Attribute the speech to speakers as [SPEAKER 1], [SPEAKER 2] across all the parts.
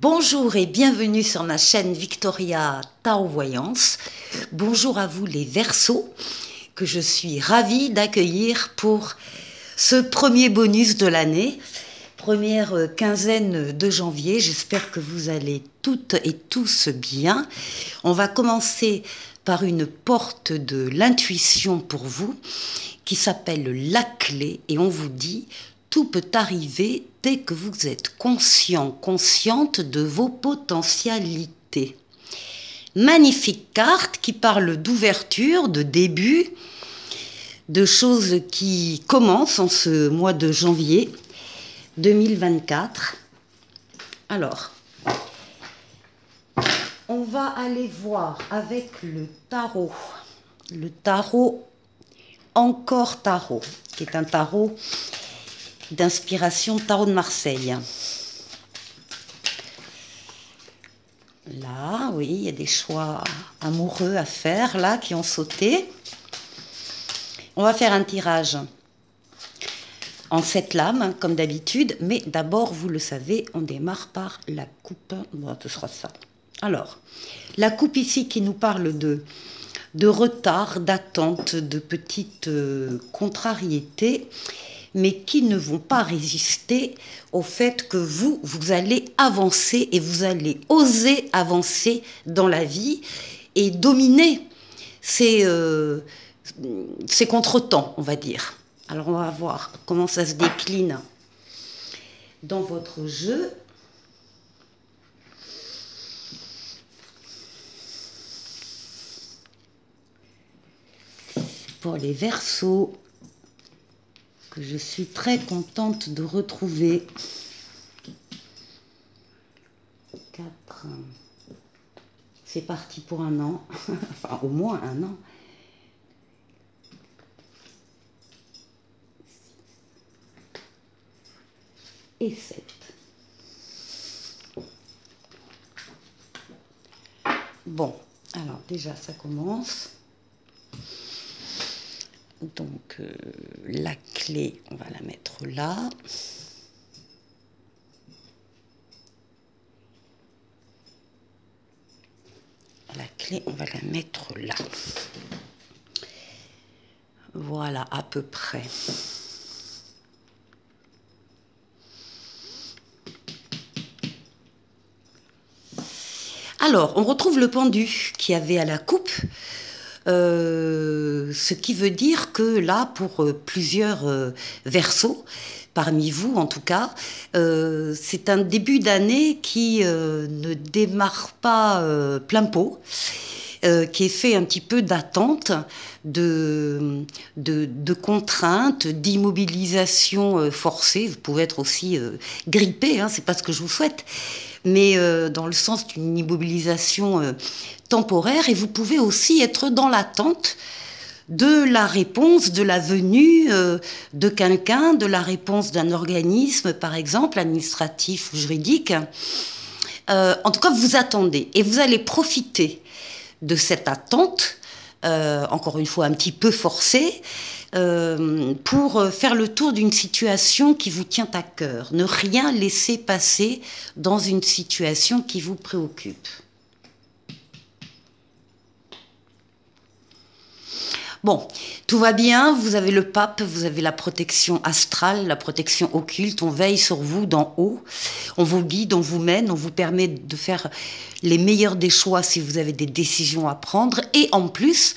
[SPEAKER 1] Bonjour et bienvenue sur ma chaîne Victoria Tarot Voyance. Bonjour à vous les Verseaux, que je suis ravie d'accueillir pour ce premier bonus de l'année, première quinzaine de janvier. J'espère que vous allez toutes et tous bien. On va commencer par une porte de l'intuition pour vous, qui s'appelle la clé, et on vous dit: tout peut arriver dès que vous êtes conscient, consciente de vos potentialités. Magnifique carte qui parle d'ouverture, de début, de choses qui commencent en ce mois de janvier 2024. Alors, on va aller voir avec le tarot Encore Tarot, qui est un tarot d'inspiration Tarot de Marseille. Là, oui, il y a des choix amoureux à faire, là, qui ont sauté. On va faire un tirage en 7 lames, comme d'habitude, mais d'abord, vous le savez, on démarre par la coupe. Bon, ce sera ça. Alors, la coupe ici qui nous parle de retard, d'attente, de petites contrariétés, mais qui ne vont pas résister au fait que vous allez avancer et vous allez oser avancer dans la vie et dominer ces contretemps, on va dire. Alors, on va voir comment ça se décline dans votre jeu. Pour les Verseaux, que je suis très contente de retrouver. 4. C'est parti pour un an. Enfin, au moins un an. Et 7. Bon, alors déjà ça commence. Donc la clé, on va la mettre là. La clé, on va la mettre là. Voilà, à peu près. Alors, on retrouve le pendu qu'il y avait à la coupe. Ce qui veut dire que là, pour plusieurs Verseaux, parmi vous en tout cas, c'est un début d'année qui ne démarre pas plein pot, qui est fait un petit peu d'attente, de contraintes, d'immobilisation forcée. Vous pouvez être aussi grippé, hein, c'est pas ce que je vous souhaite, mais dans le sens d'une immobilisation temporaire, et vous pouvez aussi être dans l'attente de la réponse, de la venue de quelqu'un, de la réponse d'un organisme, par exemple, administratif ou juridique. En tout cas, vous attendez et vous allez profiter de cette attente, encore une fois un petit peu forcée, pour faire le tour d'une situation qui vous tient à cœur. Ne rien laisser passer dans une situation qui vous préoccupe. Bon, tout va bien, vous avez le pape, vous avez la protection astrale, la protection occulte, on veille sur vous d'en haut, on vous guide, on vous mène, on vous permet de faire les meilleurs des choix si vous avez des décisions à prendre, et en plus,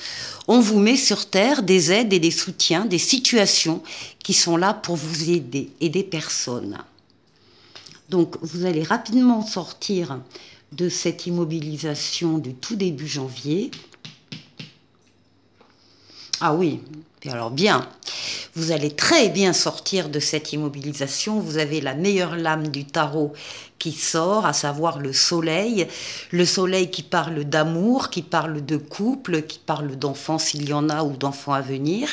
[SPEAKER 1] on vous met sur terre des aides et des soutiens, des situations qui sont là pour vous aider, et des personnes. Donc, vous allez rapidement sortir de cette immobilisation du tout début janvier. Ah oui, et alors bien, vous allez très bien sortir de cette immobilisation. Vous avez la meilleure lame du tarot qui sort, à savoir le soleil qui parle d'amour, qui parle de couple, qui parle d'enfants s'il y en a ou d'enfants à venir,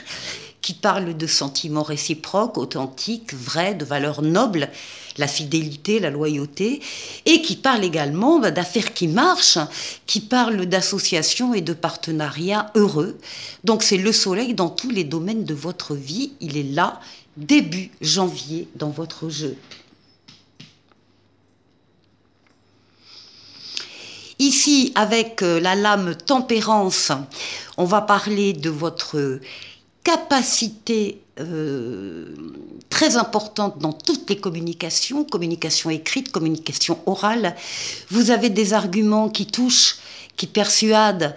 [SPEAKER 1] qui parle de sentiments réciproques, authentiques, vrais, de valeurs nobles, la fidélité, la loyauté, et qui parle également d'affaires qui marchent, qui parle d'associations et de partenariats heureux. Donc c'est le soleil dans tous les domaines de votre vie, il est là, début janvier, dans votre jeu. Ici, avec la lame tempérance, on va parler de votre capacité très importante dans toutes les communications, communication écrite, communication orale. Vous avez des arguments qui touchent, qui persuadent,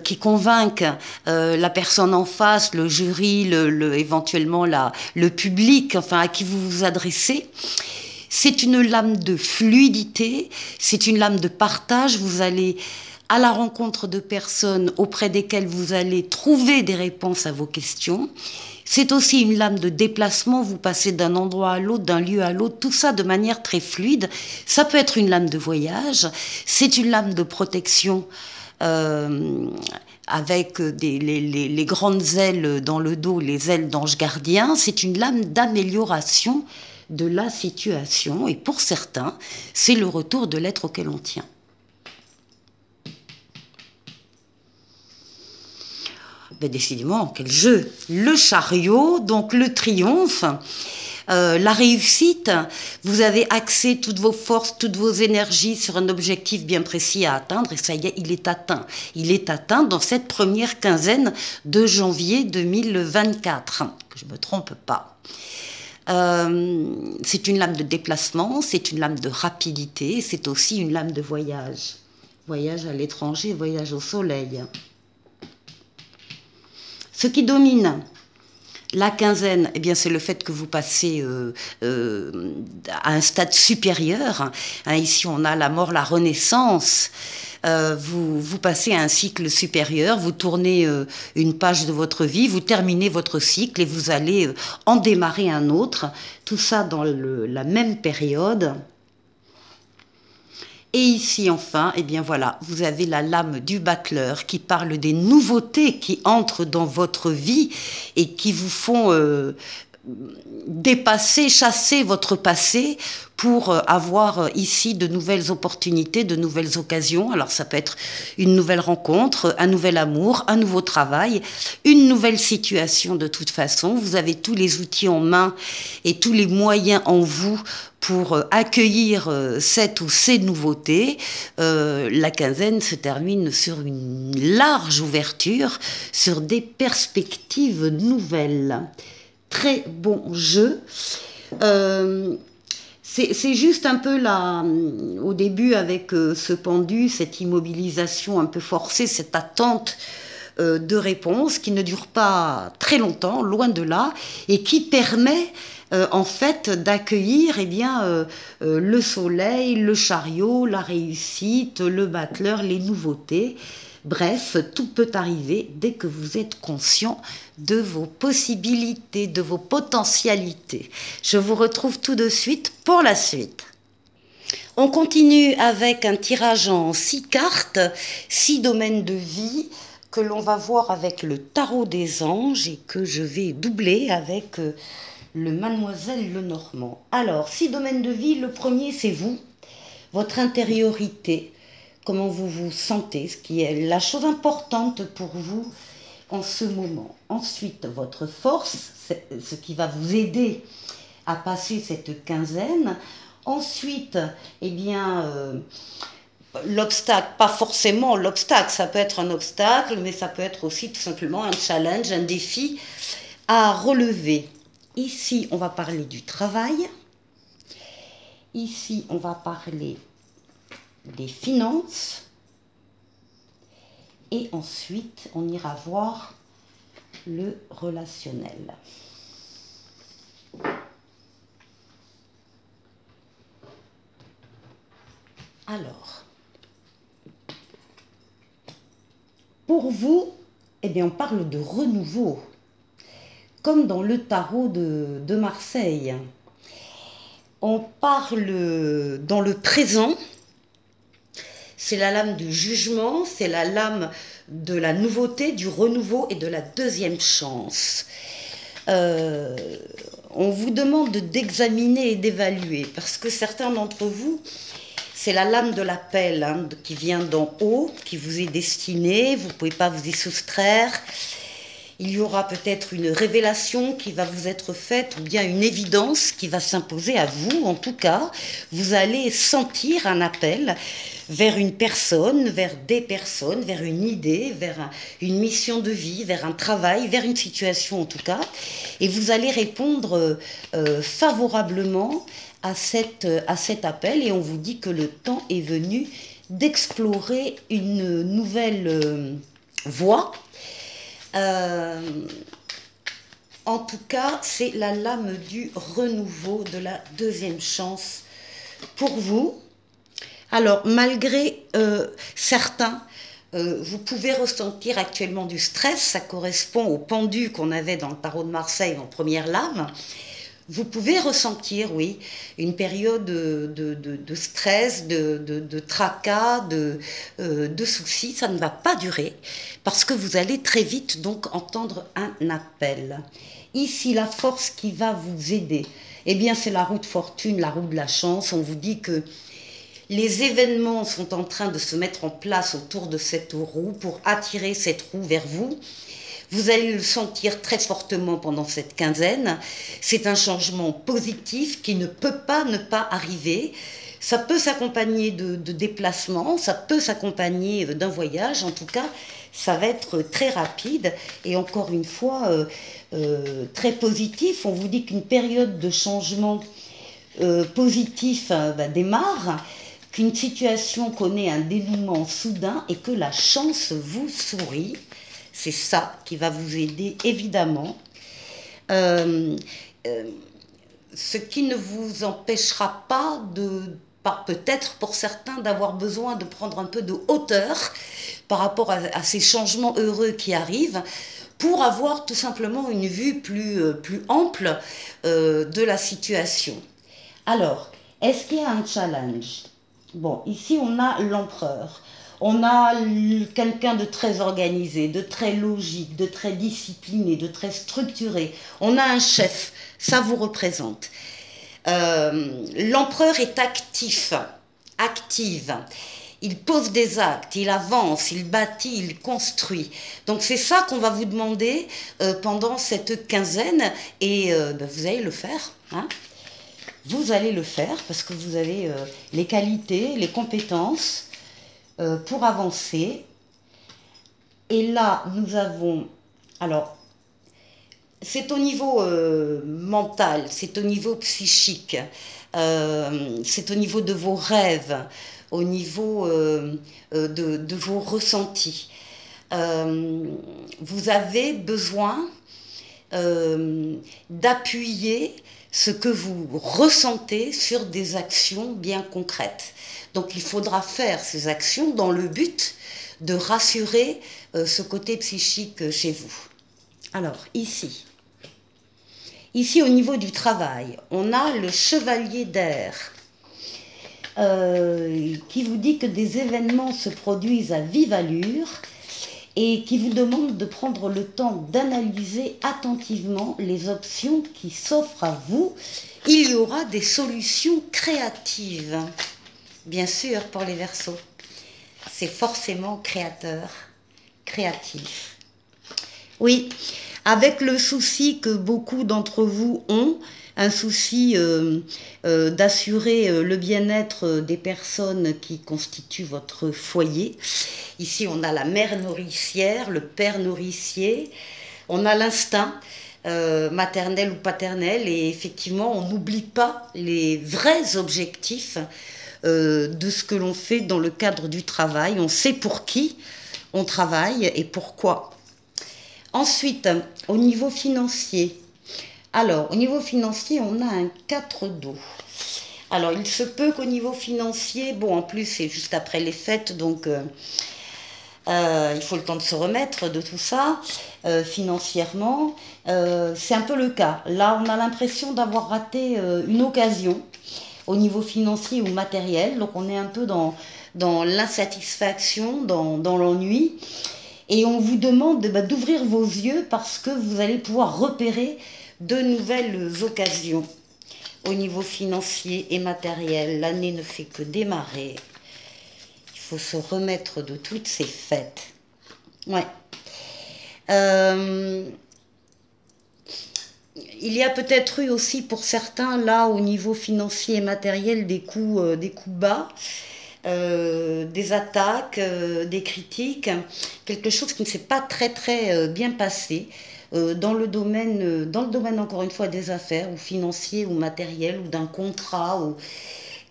[SPEAKER 1] qui convainquent la personne en face, le jury, éventuellement le public, enfin à qui vous vous adressez. C'est une lame de fluidité, c'est une lame de partage. Vous allez à la rencontre de personnes auprès desquelles vous allez trouver des réponses à vos questions. C'est aussi une lame de déplacement, vous passez d'un endroit à l'autre, d'un lieu à l'autre, tout ça de manière très fluide. Ça peut être une lame de voyage, c'est une lame de protection avec les grandes ailes dans le dos, les ailes d'ange gardien. C'est une lame d'amélioration de la situation, et pour certains, c'est le retour de l'être auquel on tient. Ben décidément, quel jeu! Le chariot, donc le triomphe, la réussite. Vous avez axé toutes vos forces, toutes vos énergies sur un objectif bien précis à atteindre, et ça y est, il est atteint. Il est atteint dans cette première quinzaine de janvier 2024, que je ne me trompe pas. C'est une lame de déplacement, c'est une lame de rapidité, c'est aussi une lame de voyage. Voyage à l'étranger, voyage au soleil. Ce qui domine la quinzaine, eh bien, c'est le fait que vous passez à un stade supérieur. Hein, ici, on a la mort, la renaissance. Vous passez à un cycle supérieur, vous tournez une page de votre vie, vous terminez votre cycle et vous allez en démarrer un autre. Tout ça dans la même période. Et ici, enfin, eh bien voilà, vous avez la lame du battleur qui parle des nouveautés qui entrent dans votre vie et qui vous font dépasser, chasser votre passé pour avoir ici de nouvelles opportunités, de nouvelles occasions. Alors ça peut être une nouvelle rencontre, un nouvel amour, un nouveau travail, une nouvelle situation de toute façon. Vous avez tous les outils en main et tous les moyens en vous pour accueillir cette ou ces nouveautés. La quinzaine se termine sur une large ouverture, sur des perspectives nouvelles. Très bon jeu. C'est juste un peu là, au début avec ce pendu, cette immobilisation un peu forcée, cette attente de réponse qui ne dure pas très longtemps, loin de là, et qui permet en fait d'accueillir eh bien, le soleil, le chariot, la réussite, le battleur, les nouveautés. Bref, tout peut arriver dès que vous êtes conscient de vos possibilités, de vos potentialités. Je vous retrouve tout de suite pour la suite. On continue avec un tirage en 6 cartes, 6 domaines de vie que l'on va voir avec le tarot des anges et que je vais doubler avec le Mademoiselle Lenormand. Alors, 6 domaines de vie, le premier c'est vous, votre intériorité, comment vous vous sentez, ce qui est la chose importante pour vous en ce moment. Ensuite, votre force, ce qui va vous aider à passer cette quinzaine. Ensuite, eh bien, l'obstacle, pas forcément l'obstacle, ça peut être un obstacle, mais ça peut être aussi tout simplement un challenge, un défi à relever. Ici, on va parler du travail. Ici, on va parler des finances, et ensuite on ira voir le relationnel. Alors, pour vous, eh bien, on parle de renouveau, comme dans le tarot de Marseille. On parle dans le présent. C'est la lame du jugement, c'est la lame de la nouveauté, du renouveau et de la deuxième chance. On vous demande d'examiner et d'évaluer, parce que certains d'entre vous, c'est la lame de l'appel hein, qui vient d'en haut, qui vous est destinée, vous ne pouvez pas vous y soustraire. il y aura peut-être une révélation qui va vous être faite, ou bien une évidence qui va s'imposer à vous. En tout cas, vous allez sentir un appel vers une personne, vers des personnes, vers une idée, vers une mission de vie, vers un travail, vers une situation en tout cas. Et vous allez répondre favorablement à cet appel, et on vous dit que le temps est venu d'explorer une nouvelle voie. En tout cas, c'est la lame du renouveau, de la deuxième chance pour vous. Alors, malgré certains, vous pouvez ressentir actuellement du stress, ça correspond au pendu qu'on avait dans le tarot de Marseille en première lame. Vous pouvez ressentir, oui, une période de stress, de tracas, de soucis. Ça ne va pas durer parce que vous allez très vite donc entendre un appel. Ici, la force qui va vous aider, eh bien, c'est la roue de fortune, la roue de la chance. On vous dit que les événements sont en train de se mettre en place autour de cette roue pour attirer cette roue vers vous. Vous allez le sentir très fortement pendant cette quinzaine. C'est un changement positif qui ne peut pas ne pas arriver. Ça peut s'accompagner de déplacements, ça peut s'accompagner d'un voyage. En tout cas, ça va être très rapide et encore une fois très positif. On vous dit qu'une période de changement positif démarre, qu'une situation connaît un dénouement soudain et que la chance vous sourit. C'est ça qui va vous aider, évidemment. Ce qui ne vous empêchera pas peut-être pour certains, d'avoir besoin de prendre un peu de hauteur par rapport à ces changements heureux qui arrivent, pour avoir tout simplement une vue plus ample de la situation. Alors, est-ce qu'il y a un challenge? Bon, ici on a l'empereur. On a quelqu'un de très organisé, de très logique, de très discipliné, de très structuré. On a un chef, ça vous représente. L'empereur est active. Il pose des actes, il avance, il bâtit, il construit. Donc c'est ça qu'on va vous demander pendant cette quinzaine, et vous allez le faire. Hein. Vous allez le faire parce que vous avez les qualités, les compétences pour avancer. Et là, nous avons... Alors, c'est au niveau mental, c'est au niveau psychique, c'est au niveau de vos rêves, au niveau de vos ressentis. Vous avez besoin d'appuyer ce que vous ressentez sur des actions bien concrètes. Donc il faudra faire ces actions dans le but de rassurer ce côté psychique chez vous. Alors ici au niveau du travail, on a le chevalier d'air qui vous dit que des événements se produisent à vive allure et qui vous demande de prendre le temps d'analyser attentivement les options qui s'offrent à vous. Il y aura des solutions créatives, bien sûr, pour les Verseaux. C'est forcément créateur, créatif. Oui, avec le souci que beaucoup d'entre vous ont, un souci d'assurer le bien-être des personnes qui constituent votre foyer. Ici, on a la mère nourricière, le père nourricier, on a l'instinct maternel ou paternel, et effectivement, on n'oublie pas les vrais objectifs de ce que l'on fait dans le cadre du travail. On sait pour qui on travaille et pourquoi. Ensuite, au niveau financier, alors, au niveau financier, on a un 4 d'eau. Alors, il se peut qu'au niveau financier, bon, en plus, c'est juste après les fêtes, donc il faut le temps de se remettre de tout ça, financièrement. C'est un peu le cas. Là, on a l'impression d'avoir raté une occasion au niveau financier ou matériel. Donc, on est un peu dans l'insatisfaction, dans l'ennui. Et on vous demande d'ouvrir vos yeux parce que vous allez pouvoir repérer de nouvelles occasions au niveau financier et matériel. L'année ne fait que démarrer. Il faut se remettre de toutes ces fêtes. Ouais. Euh, il y a peut-être eu aussi pour certains, là, au niveau financier et matériel, des coups bas, des attaques, des critiques, quelque chose qui ne s'est pas très très bien passé dans le domaine encore une fois des affaires, ou financier, ou matériel, ou d'un contrat, ou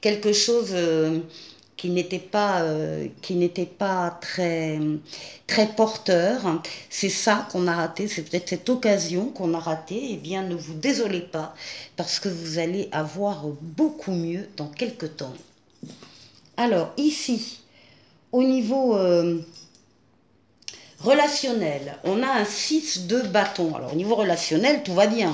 [SPEAKER 1] quelque chose qui n'était pas très, très porteur. C'est ça qu'on a raté, c'est peut-être cette occasion qu'on a ratée. Eh bien, ne vous désolez pas, parce que vous allez avoir beaucoup mieux dans quelques temps. Alors, ici, au niveau relationnel, on a un 6 de bâton. Alors, au niveau relationnel, tout va bien.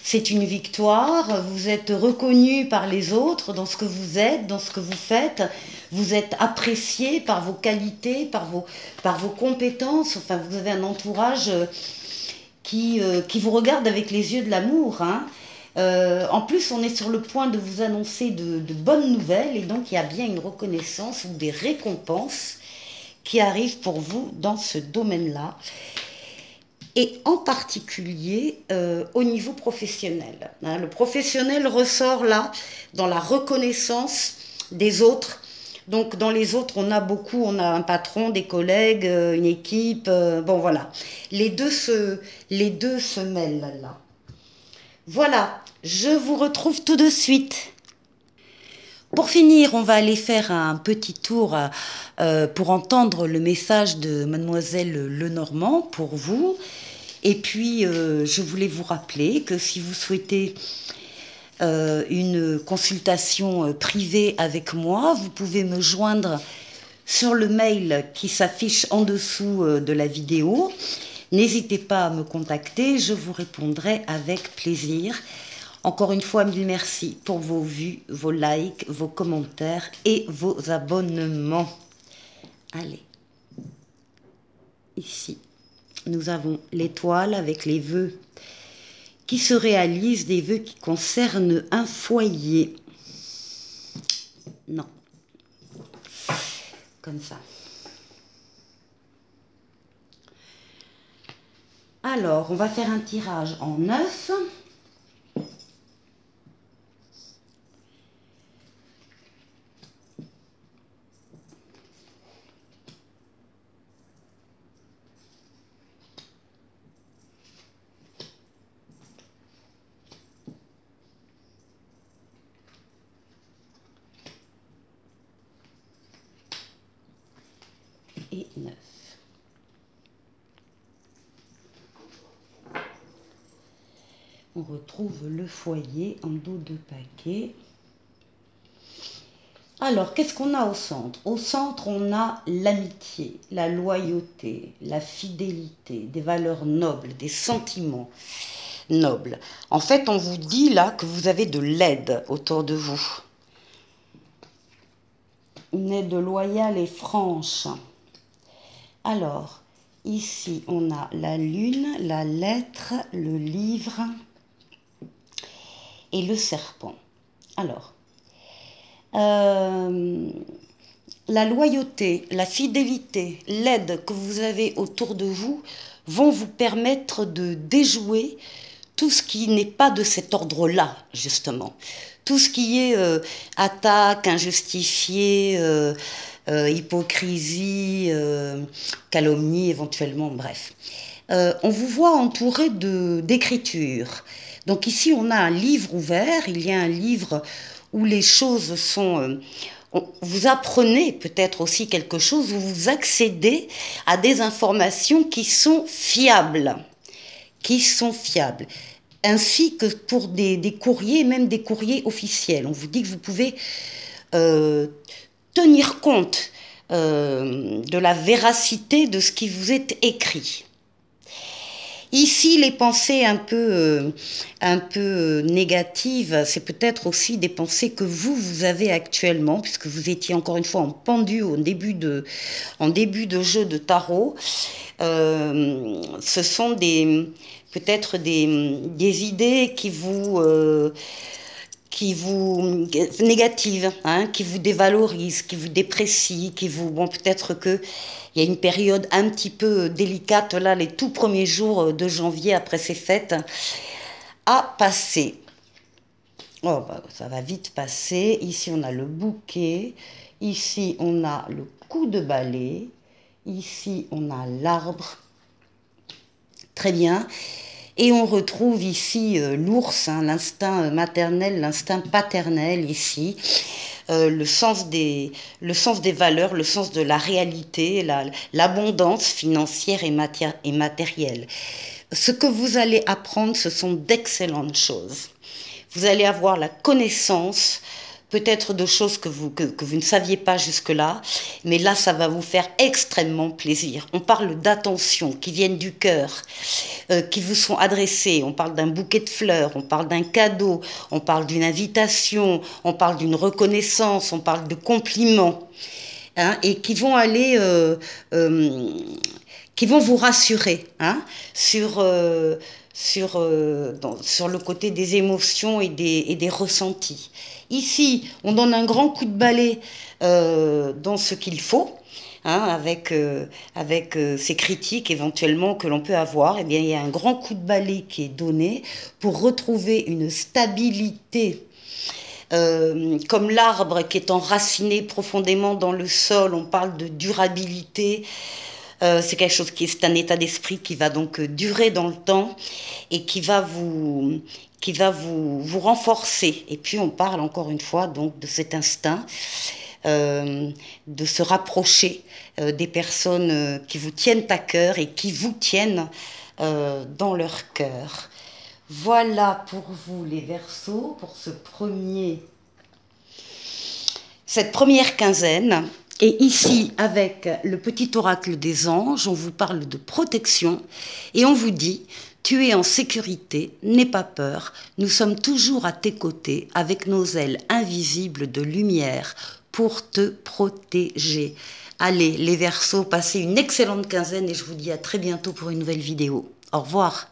[SPEAKER 1] C'est une victoire, vous êtes reconnu par les autres dans ce que vous êtes, dans ce que vous faites, vous êtes apprécié par vos qualités, par vos compétences, enfin vous avez un entourage qui vous regarde avec les yeux de l'amour. Hein. En plus, on est sur le point de vous annoncer de bonnes nouvelles et donc il y a bien une reconnaissance ou des récompenses qui arrivent pour vous dans ce domaine-là. Et en particulier au niveau professionnel. Hein, le professionnel ressort là dans la reconnaissance des autres. Donc dans les autres, on a un patron, des collègues, une équipe, bon voilà. Les deux se mêlent là. Voilà, je vous retrouve tout de suite. Pour finir, on va aller faire un petit tour pour entendre le message de Mademoiselle Lenormand pour vous. Et puis, je voulais vous rappeler que si vous souhaitez une consultation privée avec moi, vous pouvez me joindre sur le mail qui s'affiche en dessous de la vidéo. N'hésitez pas à me contacter, je vous répondrai avec plaisir. Encore une fois, mille merci pour vos vues, vos likes, vos commentaires et vos abonnements. Allez, ici, nous avons l'étoile avec les vœux qui se réalisent, des vœux qui concernent un foyer. Non, comme ça. Alors, on va faire un tirage en 9. Et 9. On retrouve le foyer en dos de paquet. Alors, qu'est-ce qu'on a au centre? Au centre, on a l'amitié, la loyauté, la fidélité, des valeurs nobles, des sentiments nobles. En fait, on vous dit là que vous avez de l'aide autour de vous. Une aide loyale et franche. Alors, ici, on a la lune, la lettre, le livre et le serpent. Alors, la loyauté, la fidélité, l'aide que vous avez autour de vous vont vous permettre de déjouer tout ce qui n'est pas de cet ordre-là, justement. Tout ce qui est attaque injustifiée, hypocrisie, calomnie éventuellement, bref. On vous voit entouré d'écriture. Donc ici, on a un livre ouvert, il y a un livre où les choses sont... vous apprenez peut-être aussi quelque chose, où vous accédez à des informations qui sont fiables. Ainsi que pour des courriers, même des courriers officiels. On vous dit que vous pouvez tenir compte de la véracité de ce qui vous est écrit. Ici, les pensées un peu négatives, c'est peut-être aussi des pensées que vous avez actuellement, puisque vous étiez encore une fois en pendu en début de jeu de tarot. Ce sont peut-être des idées qui négative, hein, qui vous dévalorise, qui vous déprécie, qui vous, bon, peut-être que il y a une période un petit peu délicate là, les tout premiers jours de janvier après ces fêtes, à passer. Oh, bah, ça va vite passer. Ici, on a le bouquet. Ici, on a le coup de balai. Ici, on a l'arbre. Très bien. Et on retrouve ici l'ours, hein, l'instinct maternel, l'instinct paternel ici. Le sens des valeurs, le sens de la réalité, l'abondance financière et matérielle. Ce que vous allez apprendre, ce sont d'excellentes choses. Vous allez avoir la connaissance, peut-être de choses que vous ne saviez pas jusque-là, mais là, ça va vous faire extrêmement plaisir. On parle d'attention qui viennent du cœur, qui vous sont adressées. On parle d'un bouquet de fleurs, on parle d'un cadeau, on parle d'une invitation, on parle d'une reconnaissance, on parle de compliments, hein, et qui vont aller... qui vont vous rassurer, hein, sur le côté des émotions et des ressentis. Ici, on donne un grand coup de balai dans ce qu'il faut, hein, avec ces critiques éventuellement que l'on peut avoir. Eh bien, il y a un grand coup de balai qui est donné pour retrouver une stabilité. Comme l'arbre qui est enraciné profondément dans le sol, on parle de durabilité. C'est quelque chose c'est un état d'esprit qui va donc durer dans le temps et qui va vous renforcer. Et puis on parle encore une fois donc de cet instinct de se rapprocher des personnes qui vous tiennent à cœur et qui vous tiennent dans leur cœur. Voilà pour vous les Verseaux, pour cette première quinzaine. Et ici, avec le petit oracle des anges, on vous parle de protection et on vous dit « Tu es en sécurité, n'aie pas peur, nous sommes toujours à tes côtés avec nos ailes invisibles de lumière pour te protéger. » Allez, les Verseaux, passez une excellente quinzaine et je vous dis à très bientôt pour une nouvelle vidéo. Au revoir.